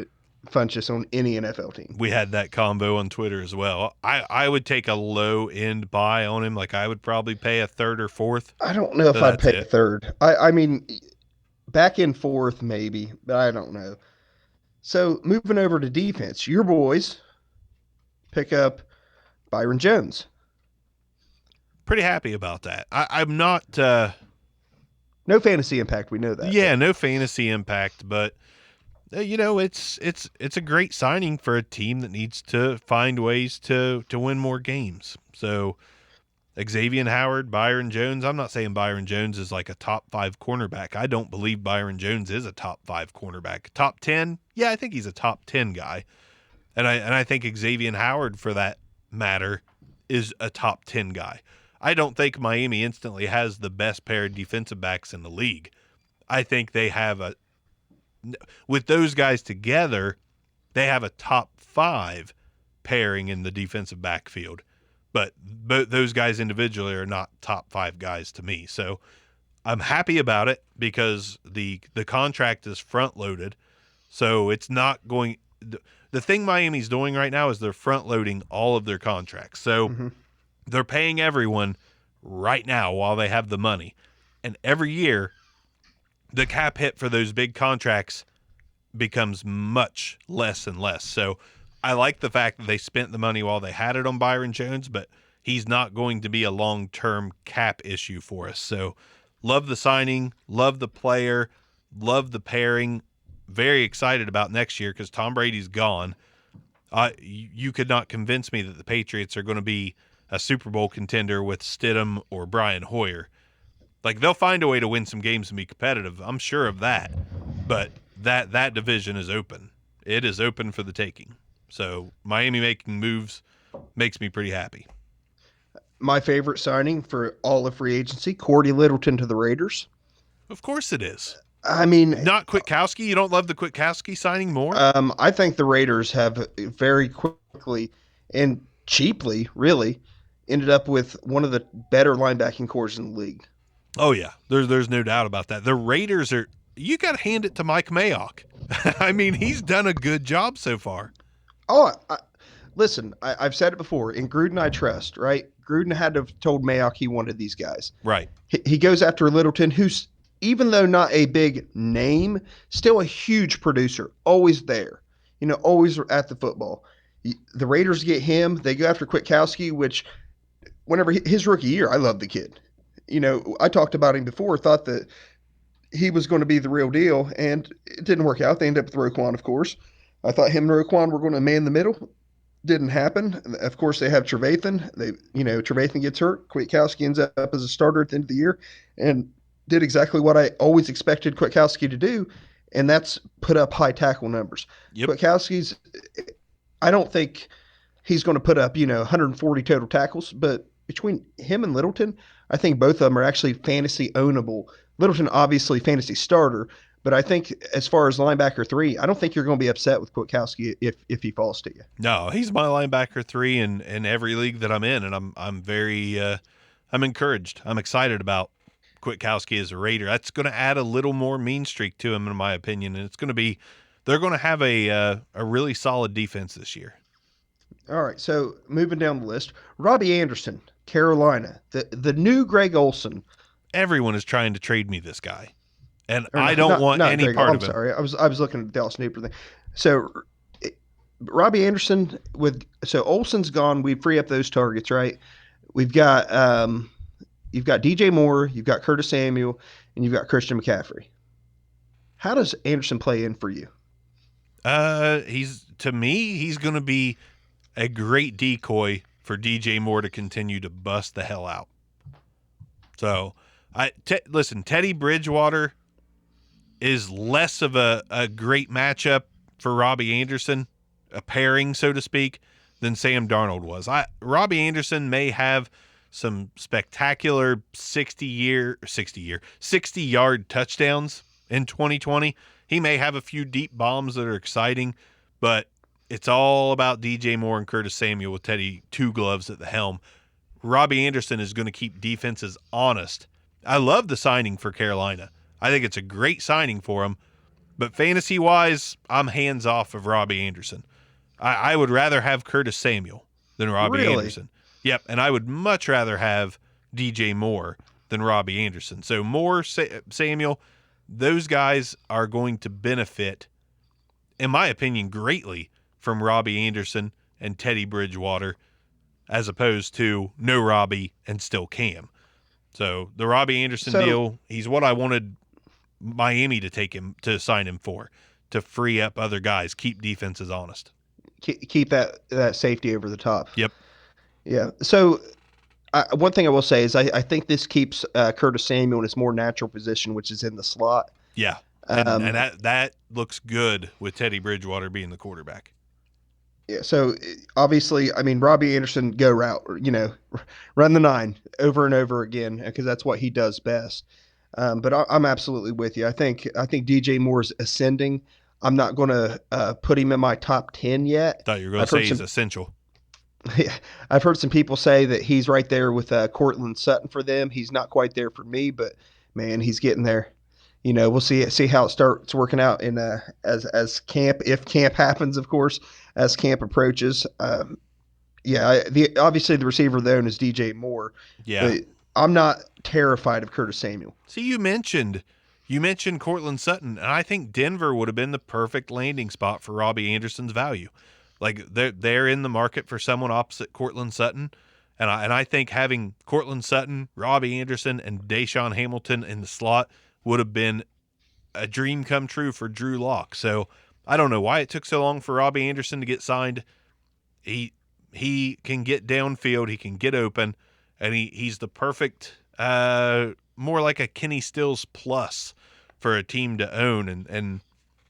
Funchess on any NFL team. We had that combo on Twitter as well. I would take a low end buy on him. Like, I would probably pay a third or fourth. I don't know if I'd pay a third. I mean, back in fourth maybe, but I don't know. So moving over to defense, your boys pick up Byron Jones. Pretty happy about that. I'm not. No fantasy impact. We know that. Yeah, no fantasy impact, but it's a great signing for a team that needs to find ways to win more games. So Xavier Howard, Byron Jones. I'm not saying Byron Jones is like a top 5 cornerback. I don't believe Byron Jones is a top 5 cornerback. Top 10? Yeah, I think he's a top 10 guy. And I think Xavier Howard, for that matter, is a top 10 guy. I don't think Miami instantly has the best pair of defensive backs in the league. I think they have with those guys together, they have a top 5 pairing in the defensive backfield. But those guys individually are not top 5 guys to me. So I'm happy about it because the contract is front loaded. So it's not going. The thing Miami's doing right now is they're front loading all of their contracts. So they're paying everyone right now while they have the money. And every year, the cap hit for those big contracts becomes much less and less. So I like the fact that they spent the money while they had it on Byron Jones, but he's not going to be a long-term cap issue for us. So love the signing, love the player, love the pairing. Very excited about next year because Tom Brady's gone. You could not convince me that the Patriots are going to be a Super Bowl contender with Stidham or Brian Hoyer. Like, they'll find a way to win some games and be competitive. I'm sure of that. But that division is open. It is open for the taking. So Miami making moves makes me pretty happy. My favorite signing for all of free agency, Cordy Littleton to the Raiders. Of course it is. I mean, not Kwiatkowski. You don't love the Kwiatkowski signing more? I think the Raiders have very quickly and cheaply, really, ended up with one of the better linebacking cores in the league. Oh yeah, there's no doubt about that. The Raiders are. You got to hand it to Mike Mayock. I mean, he's done a good job so far. Oh, listen, I've said it before. In Gruden, I trust. Right? Gruden had to have told Mayock he wanted these guys. Right. He goes after Littleton, who's, even though not a big name, still a huge producer, always there, always at the football. The Raiders get him. They go after Kwiatkowski, which whenever his rookie year, I love the kid. I talked about him before, thought that he was going to be the real deal, and it didn't work out. They ended up with Roquan, of course. I thought him and Roquan were going to man the middle. Didn't happen. Of course, they have Trevathan. Trevathan gets hurt. Kwiatkowski ends up as a starter at the end of the year, and did exactly what I always expected Kwiatkowski to do, and that's put up high tackle numbers. Yep. Kwiatkowski's, I don't think he's going to put up 140 total tackles, but between him and Littleton, I think both of them are actually fantasy ownable. Littleton, obviously, fantasy starter, but I think as far as linebacker 3, I don't think you're going to be upset with Kwiatkowski if he falls to you. No, he's my linebacker 3 in every league that I'm in, and I'm very I'm encouraged. I'm excited about Kwiatkowski as a Raider. That's going to add a little more mean streak to him, in my opinion, and they're going to have a really solid defense this year. All right, so moving down the list, Robbie Anderson, Carolina, the new Greg Olsen. Everyone is trying to trade me this guy, and I don't want any Greg, part I'm of him. Sorry, I was looking at the Dallas Snooper thing. So Robbie Anderson Olsen's gone. We free up those targets, right? We've got you've got DJ Moore, you've got Curtis Samuel, and you've got Christian McCaffrey. How does Anderson play in for you? He's going to be a great decoy for DJ Moore to continue to bust the hell out. So, listen, Teddy Bridgewater is less of a great matchup for Robbie Anderson, a pairing, so to speak, than Sam Darnold was. Robbie Anderson may have some spectacular 60-yard touchdowns in 2020. He may have a few deep bombs that are exciting, but it's all about DJ Moore and Curtis Samuel with Teddy Two Gloves at the helm. Robbie Anderson is going to keep defenses honest. I love the signing for Carolina. I think it's a great signing for him, but fantasy-wise, I'm hands off of Robbie Anderson. I would rather have Curtis Samuel than Robbie Anderson. Yep, and I would much rather have DJ Moore than Robbie Anderson. So Moore, Samuel, those guys are going to benefit, in my opinion, greatly from Robbie Anderson and Teddy Bridgewater, as opposed to no Robbie and still Cam. So the Robbie Anderson deal, he's what I wanted Miami to sign him for, to free up other guys, keep defenses honest. Keep that safety over the top. Yep. Yeah. So one thing I will say is I think this keeps Curtis Samuel in his more natural position, which is in the slot. Yeah. And that looks good with Teddy Bridgewater being the quarterback. Yeah. So obviously, I mean, Robbie Anderson, go route, run the 9 over and over again, because that's what he does best. But I'm absolutely with you. I think DJ Moore's ascending. I'm not going to put him in my top 10 yet. Thought you were going to say he's essential. Yeah, I've heard some people say that he's right there with Courtland Sutton for them. He's not quite there for me, but man, he's getting there. We'll see how it starts working out in as camp, if camp happens, of course, as camp approaches. Obviously the receiver there is DJ Moore. Yeah, but I'm not terrified of Curtis Samuel. See, you mentioned Courtland Sutton, and I think Denver would have been the perfect landing spot for Robbie Anderson's value. Like they're in the market for someone opposite Courtland Sutton, and I think having Courtland Sutton, Robbie Anderson, and Deshaun Hamilton in the slot would have been a dream come true for Drew Lock. So I don't know why it took so long for Robbie Anderson to get signed. He can get downfield, he can get open, and he's the perfect, more like a Kenny Stills plus for a team to own and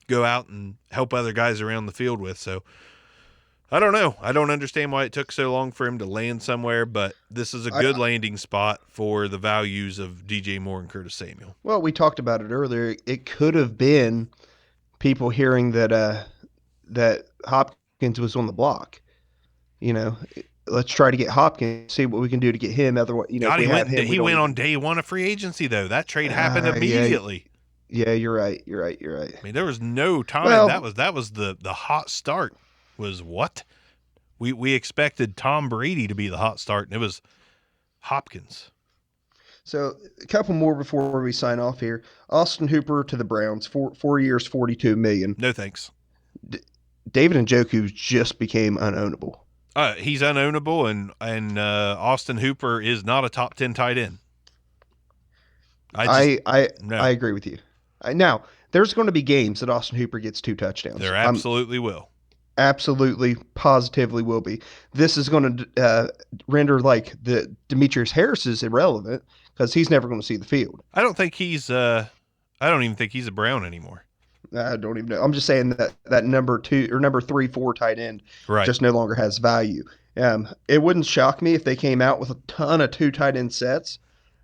go out and help other guys around the field with. So I don't know. I don't understand why it took so long for him to land somewhere, but this is a good landing spot for the values of DJ Moore and Curtis Samuel. Well, we talked about it earlier. It could have been people hearing that Hopkins was on the block. Let's try to get Hopkins, see what we can do to get him. Otherwise, he went on day one of free agency, though. That trade happened immediately. Yeah, you're right. I mean, there was no time. Well, that was the hot start. Was what we expected Tom Brady to be the hot start, and it was Hopkins. So a couple more before we sign off here. Austin Hooper to the Browns, 4 years, $42 million. No thanks. David Njoku just became unownable. He's unownable, and Austin Hooper is not a top 10 tight end. No, I agree with you. Now, there's going to be games that Austin Hooper gets 2 touchdowns. there I'm absolutely will. absolutely positively will be. This is going to render like the Demetrius Harris is irrelevant because he's never going to see the field. I don't think he's. I don't even think he's a Brown anymore. I don't even know. I'm just saying that number 2 or number 3, 4 tight end Right. just no longer has value. It wouldn't shock me if they came out with a ton of 2 tight end sets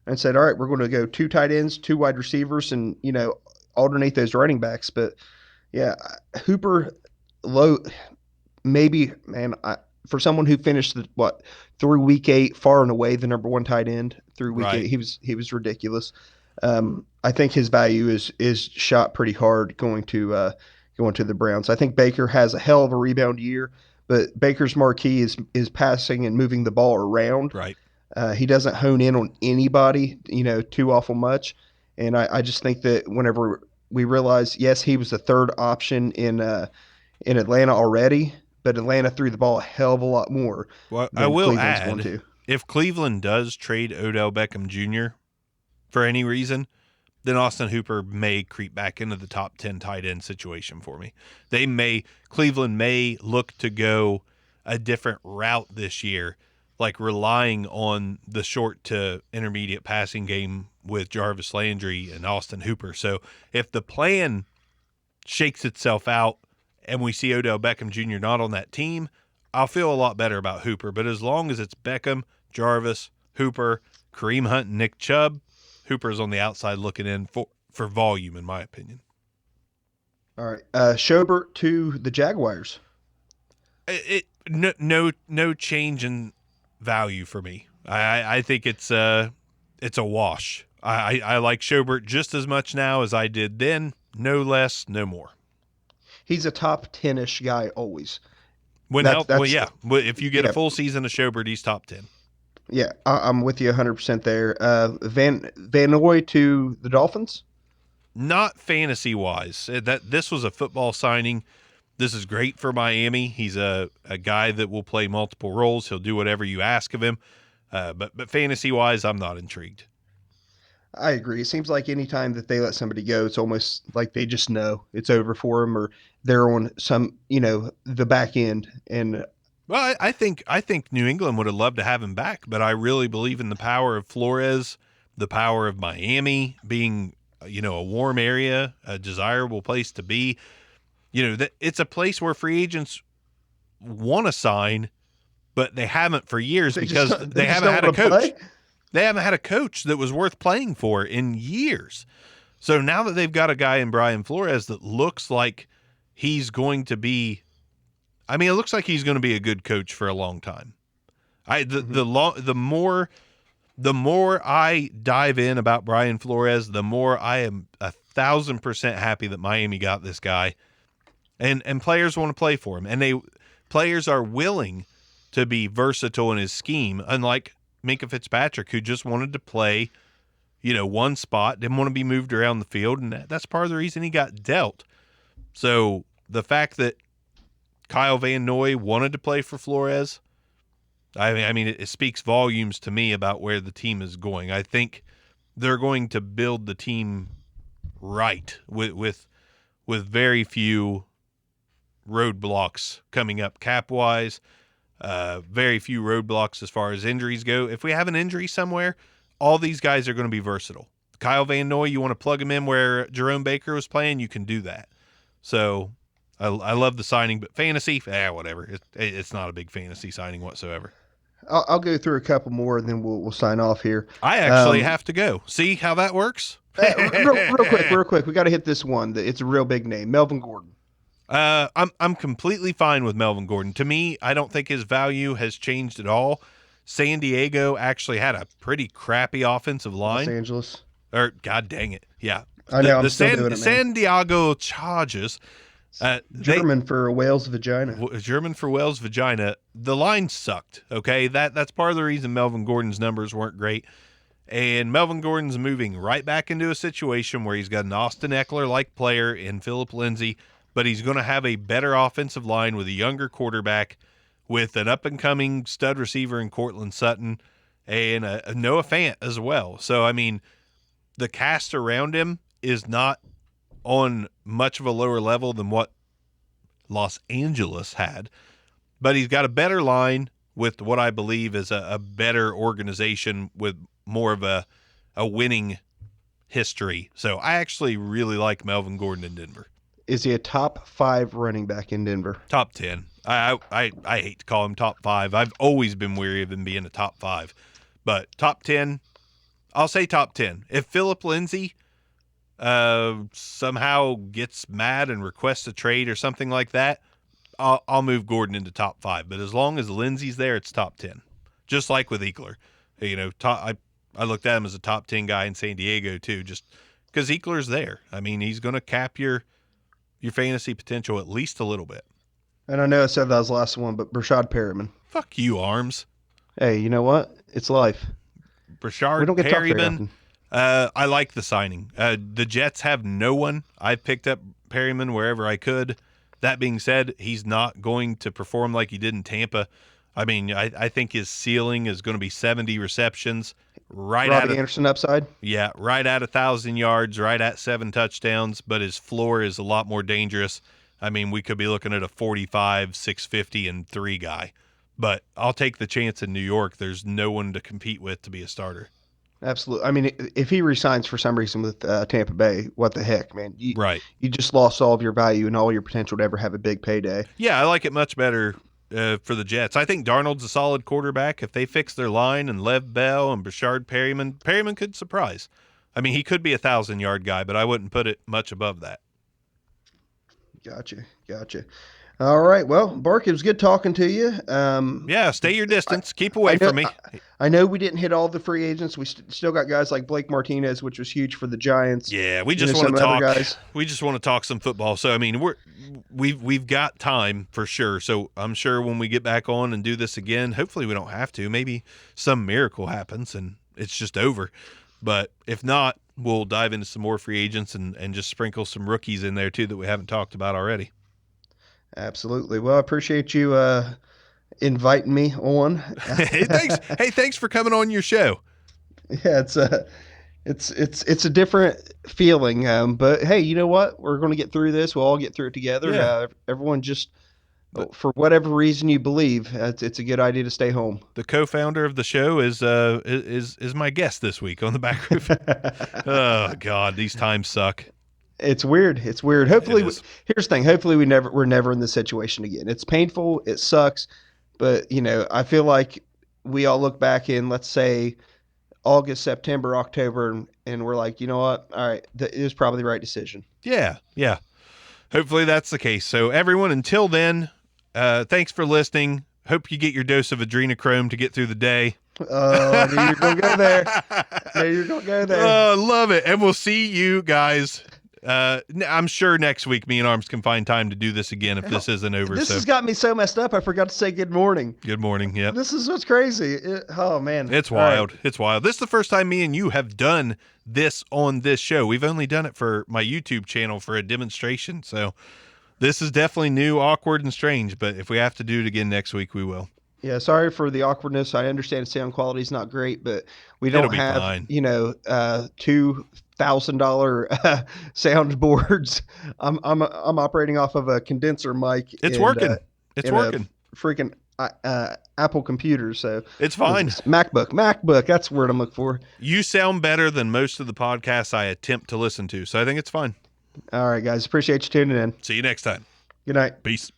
and said, all right, we're going to go 2 tight ends, 2 wide receivers, and alternate those running backs. But yeah, Hooper low, maybe, man. For someone who finished through week 8 far and away the number 1 tight end through week Right. 8, he was ridiculous. I think his value is shot pretty hard going to the Browns. I think Baker has a hell of a rebound year, but Baker's marquee is passing and moving the ball around. Right. He doesn't hone in on anybody, too awful much. And I just think that whenever we realize, yes, he was the 3rd option in Atlanta already, but Atlanta threw the ball a hell of a lot more. Well, than I will Cleveland's going add, to. if Cleveland does trade Odell Beckham Jr. for any reason, then Austin Hooper may creep back into the top 10 tight end situation for me. Cleveland may look to go a different route this year, like relying on the short to intermediate passing game with Jarvis Landry and Austin Hooper. So if the plan shakes itself out and we see Odell Beckham Jr. not on that team, I'll feel a lot better about Hooper. But as long as it's Beckham, Jarvis, Hooper, Kareem Hunt, and Nick Chubb, Hooper's on the outside looking in for volume, in my opinion. All right. Schobert to the Jaguars. No change in value for me. I think it's a wash. I like Schobert just as much now as I did then. No less, no more. He's a top 10-ish guy always. If you get yeah. a full season of Schobert, he's top 10. Yeah, I'm with you 100% there. Van Noy to the Dolphins. Not fantasy wise. This was a football signing. This is great for Miami. He's a guy that will play multiple roles. He'll do whatever you ask of him. But fantasy wise, I'm not intrigued. I agree. It seems like anytime that they let somebody go, it's almost like they just know it's over for them, or they're on some, the back end. And well, I think New England would have loved to have him back, but I really believe in the power of Flores, the power of Miami being, a warm area, a desirable place to be. That it's a place where free agents want to sign, but they haven't for years because they haven't had a coach. Play? They haven't had a coach that was worth playing for in years. So now that they've got a guy in Brian Flores that looks like he's going to be, it looks like he's going to be a good coach for a long time. The more I dive in about Brian Flores, the more I am 1,000% happy that Miami got this guy, and players want to play for him, and players are willing to be versatile in his scheme, unlike Minkah Fitzpatrick, who just wanted to play, one spot, didn't want to be moved around the field, and that's part of the reason he got dealt. So the fact that Kyle Van Noy wanted to play for Flores, it speaks volumes to me about where the team is going. I think they're going to build the team right with very few roadblocks coming up cap-wise. Very few roadblocks as far as injuries go. If we have an injury somewhere, all these guys are going to be versatile. Kyle Van Noy, you want to plug him in where Jerome Baker was playing, you can do that. So I love the signing, but fantasy, whatever. It's not a big fantasy signing whatsoever. I'll go through a couple more, and then we'll sign off here. I actually have to go. See how that works? real quick. We got to hit this one. It's a real big name, Melvin Gordon. I'm completely fine with Melvin Gordon. To me, I don't think his value has changed at all. San Diego actually had a pretty crappy offensive line. Los Angeles. Or God dang it. Yeah. I know. I'm still doing it, man. San Diego Chargers. German for Wales vagina. German for Wales vagina. The line sucked. Okay. That's part of the reason Melvin Gordon's numbers weren't great. And Melvin Gordon's moving right back into a situation where he's got an Austin Eckler-like player in Phillip Lindsay, but he's going to have a better offensive line with a younger quarterback, with an up-and-coming stud receiver in Cortland Sutton, and a Noah Fant as well. So, the cast around him is not on much of a lower level than what Los Angeles had, but he's got a better line with what I believe is a better organization with more of a winning history. So I actually really like Melvin Gordon in Denver. Is he a top 5 running back in Denver? Top 10. I hate to call him top 5. I've always been weary of him being a top 5. But top 10, I'll say top 10. If Philip Lindsay somehow gets mad and requests a trade or something like that, I'll move Gordon into top 5. But as long as Lindsay's there, it's top 10. Just like with Ekeler. You know, I looked at him as a top 10 guy in San Diego too, just because Ekeler's there. I mean, he's going to cap your fantasy potential at least a little bit. And I know I said that was the last one, but Brashad Perriman. Fuck you, Arms. Hey, you know what? It's life. Brashard We don't get talked very Perryman. often. I like the signing. The Jets have no one. I picked up Perryman wherever I could. That being said, he's not going to perform like he did in Tampa. I mean, I think his ceiling is going to be 70 receptions. Right Robbie at Anderson upside. Yeah, right at 1,000 yards, right at 7 touchdowns, but his floor is a lot more dangerous. I mean, we could be looking at a 45, 650, and 3 guy. But I'll take the chance in New York. There's no one to compete with to be a starter. Absolutely. I mean, if he resigns for some reason with Tampa Bay, what the heck, man? Right. You just lost all of your value and all your potential to ever have a big payday. Yeah, I like it much better for the Jets. I think Darnold's a solid quarterback. If they fix their line and Lev Bell and Brashard Perryman could surprise. I mean, he could be a 1,000-yard guy, but I wouldn't put it much above that. Gotcha. All right. Well, Bark, it was good talking to you. Yeah, stay your distance. Keep away from me. I know we didn't hit all the free agents. We still got guys like Blake Martinez, which was huge for the Giants. Yeah, we just want to talk. We just want to talk some football. So I mean, we've got time for sure. So I'm sure when we get back on and do this again, hopefully we don't have to. Maybe some miracle happens and it's just over. But if not, we'll dive into some more free agents and just sprinkle some rookies in there too that we haven't talked about already. Absolutely. Well, I appreciate you inviting me on. Hey, thanks for coming on your show. Yeah, it's a different feeling. But hey, you know what? We're going to get through this. We'll all get through it together. Yeah. Everyone just, for whatever reason you believe, it's a good idea to stay home. The co-founder of the show is my guest this week on the Back Roof. Oh God, these times suck. It's weird. Hopefully, here's the thing. Hopefully, we're never in this situation again. It's painful. It sucks. But, you know, I feel like we all look back in, let's say, August, September, October, and we're like, you know what? All right, it was probably the right decision. Yeah. Hopefully that's the case. So, everyone, until then, thanks for listening. Hope you get your dose of adrenochrome to get through the day. Oh, you're going to go there. Oh, love it. And we'll see you guys. I'm sure next week me and Arms can find time to do this again if this isn't over. This has got me so messed up. I forgot to say good morning. Good morning. Yep. This is what's crazy. Oh man, it's wild. Right. It's wild. This is the first time me and you have done this on this show. We've only done it for my YouTube channel for a demonstration. So this is definitely new, awkward, and strange. But if we have to do it again next week, we will. Yeah, sorry for the awkwardness. I understand sound quality is not great, but we don't have fine. $2,000 soundboards. I'm operating off of a condenser mic. It's working. It's working. Freaking Apple computer. So it's fine. MacBook. That's the word I'm looking for. You sound better than most of the podcasts I attempt to listen to, so I think it's fine. All right, guys. Appreciate you tuning in. See you next time. Good night. Peace.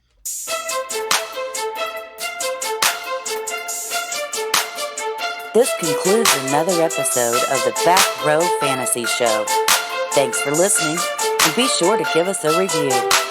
This concludes another episode of the Back Row Fantasy Show. Thanks for listening, and be sure to give us a review.